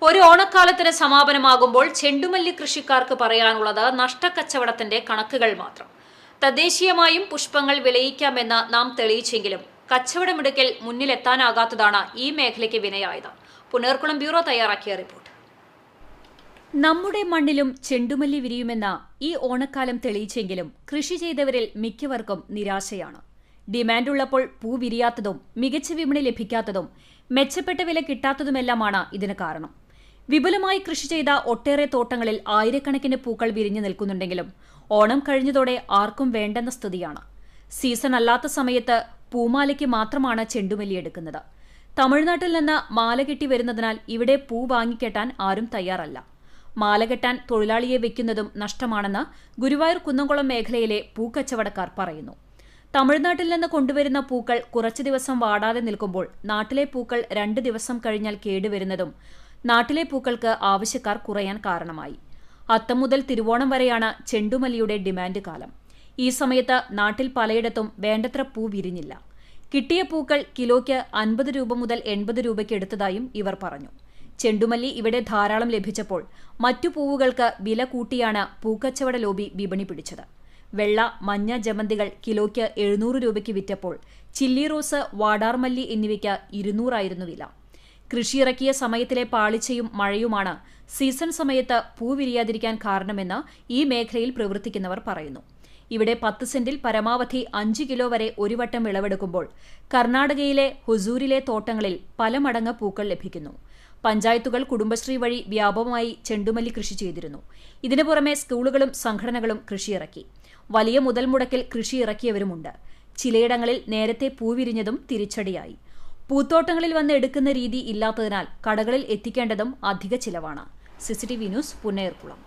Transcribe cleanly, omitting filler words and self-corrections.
ഒരു ഓണക്കാലത്തിന് സമാപനമാകുമ്പോൾ ചെണ്ടുമല്ലി കൃഷിക്കാർക്ക് പറയാനുള്ളത് നഷ്ടക്കച്ചവടത്തിന്റെ കണക്കുകൾ മാത്രം. തദ്ദേശീയമായും പുഷ്പങ്ങൾ വിളയിക്കാമെന്ന് നാം തെളിയിച്ചെങ്കിലും കച്ചവടമിടുക്കിൽ മുന്നിലെത്താനാകാത്തതാണ് ഈ മേഖലയ്ക്ക് വിനയായത്. പുനേർകുളം ബ്യൂറോ തയ്യാറാക്കിയ റിപ്പോർട്ട്. നമ്മുടെ മണ്ണിലും ചെണ്ടുമല്ലി വിരിയുമെന്ന ഈ ഓണക്കാലം തെളിയിച്ചെങ്കിലും കൃഷി ചെയ്തവരിൽ മിക്കവർക്കും നിരാശയാണ്. ഡിമാൻഡുള്ളപ്പോൾ പൂ വിരിയാത്തതും മികച്ച വിപണി ലഭിക്കാത്തതും മെച്ചപ്പെട്ട വില കിട്ടാത്തതുമെല്ലാമാണ് ഇതിന് കാരണം. വിപുലമായി കൃഷി ചെയ്ത ഒട്ടേറെ തോട്ടങ്ങളിൽ ആയിരക്കണക്കിന് പൂക്കൾ വിരിഞ്ഞു നിൽക്കുന്നുണ്ടെങ്കിലും ഓണം കഴിഞ്ഞതോടെ ആർക്കും വേണ്ടെന്ന സ്ഥിതിയാണ്. സീസൺ അല്ലാത്ത സമയത്ത് പൂമാലയ്ക്ക് മാത്രമാണ് ചെണ്ടുമല്ലി എടുക്കുന്നത്. തമിഴ്നാട്ടിൽ നിന്ന് മാല കെട്ടി വരുന്നതിനാൽ ഇവിടെ പൂ വാങ്ങിക്കെട്ടാൻ ആരും തയ്യാറല്ല. മാല കെട്ടാൻ തൊഴിലാളിയെ വെക്കുന്നതും നഷ്ടമാണെന്ന് ഗുരുവായൂർ കുന്നംകുളം മേഖലയിലെ പൂക്കച്ചവടക്കാർ പറയുന്നു. തമിഴ്നാട്ടിൽ നിന്ന് കൊണ്ടുവരുന്ന പൂക്കൾ കുറച്ചു ദിവസം വാടാതെ നിൽക്കുമ്പോൾ നാട്ടിലെ പൂക്കൾ 2 ദിവസം കഴിഞ്ഞാൽ കേടുവരുന്നതും നാട്ടിലെ പൂക്കൾക്ക് ആവശ്യക്കാർ കുറയാൻ കാരണമായി. അത്തം മുതൽ തിരുവോണം വരെയാണ് ചെണ്ടുമല്ലിയുടെ ഡിമാൻഡ് കാലം. ഈ സമയത്ത് നാട്ടിൽ പലയിടത്തും വേണ്ടത്ര പൂ വിരിഞ്ഞില്ല. കിട്ടിയ പൂക്കൾ കിലോയ്ക്ക് 50 രൂപ മുതൽ 80 രൂപയ്ക്ക് എടുത്തതായും ഇവർ പറഞ്ഞു. ചെണ്ടുമല്ലി ഇവിടെ ധാരാളം ലഭിച്ചപ്പോൾ മറ്റു പൂവുകൾക്ക് വില കൂട്ടിയാണ് പൂക്കച്ചവട ലോബി വിപണി പിടിച്ചത്. വെള്ള, മഞ്ഞ ജമന്തികൾ കിലോയ്ക്ക് 700 രൂപയ്ക്ക് വിറ്റപ്പോൾ ചില്ലി റോസ്, വാടാർമല്ലി എന്നിവയ്ക്ക് 200 ആയിരുന്നു വില. കൃഷിയിറക്കിയ സമയത്തിലെ പാളിച്ചയും മഴയുമാണ് സീസൺ സമയത്ത് പൂ വിരിയാതിരിക്കാൻ കാരണമെന്ന് ഈ മേഖലയിൽ പ്രവർത്തിക്കുന്നവർ പറയുന്നു. ഇവിടെ 10 സെന്റിൽ പരമാവധി 5 കിലോ വരെ ഒരു വട്ടം വിളവെടുക്കുമ്പോൾ കർണാടകയിലെ ഹുസൂരിലെ തോട്ടങ്ങളിൽ പല മടങ്ങ് പൂക്കൾ ലഭിക്കുന്നു. പഞ്ചായത്തുകൾ കുടുംബശ്രീ വഴി വ്യാപകമായി ചെണ്ടുമല്ലി കൃഷി ചെയ്തിരുന്നു. ഇതിനു പുറമെ സ്കൂളുകളും സംഘടനകളും കൃഷിയിറക്കി. വലിയ മുതൽ മുടക്കിൽ കൃഷി ഇറക്കിയവരുമുണ്ട്. ചിലയിടങ്ങളിൽ നേരത്തെ പൂ വിരിഞ്ഞതും തിരിച്ചടിയായി. പൂത്തോട്ടങ്ങളിൽ വന്ന് എടുക്കുന്ന രീതി ഇല്ലാത്തതിനാൽ കടകളിൽ എത്തിക്കേണ്ടതും അധിക ചിലവാണ്. CCTV news, Punnerkulam.